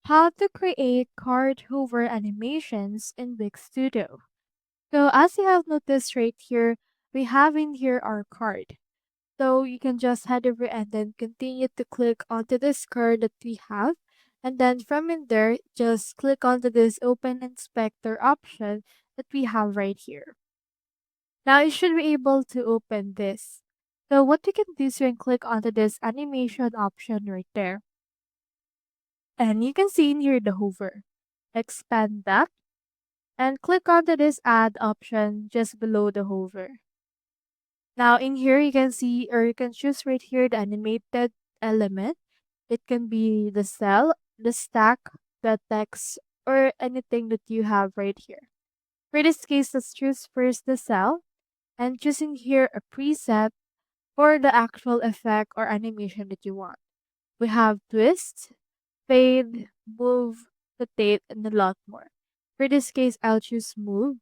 How to create card hover animations in Wix Studio. So as you have noticed right here, we have in here our card. So you can just head over and then continue to click onto this card that we have. And then from in there, just click onto this open inspector option that we have right here. Now you should be able to open this. So what you can do is you can click onto this animation option right there. And you can see in here the hover. Expand that and click onto this add option just below the hover. Now in here you can see or you can choose right here the animated element. It can be the cell, the stack, the text, or anything that you have right here. For this case, let's choose first the cell and choosing here a preset for the actual effect or animation that you want. We have twist, fade, move, rotate, and a lot more. For this case, I'll choose move.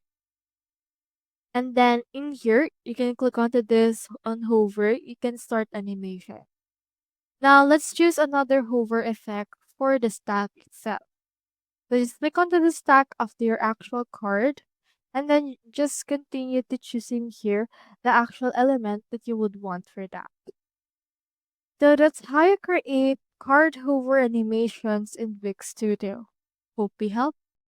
And then in here, you can click onto this on hover. You can start animation. Now let's choose another hover effect for the stack itself. So just click onto the stack of your actual card and then just continue to choosing here the actual element that you would want for that. So that's how you create card hover animations in Wix Studio. Hope we helped.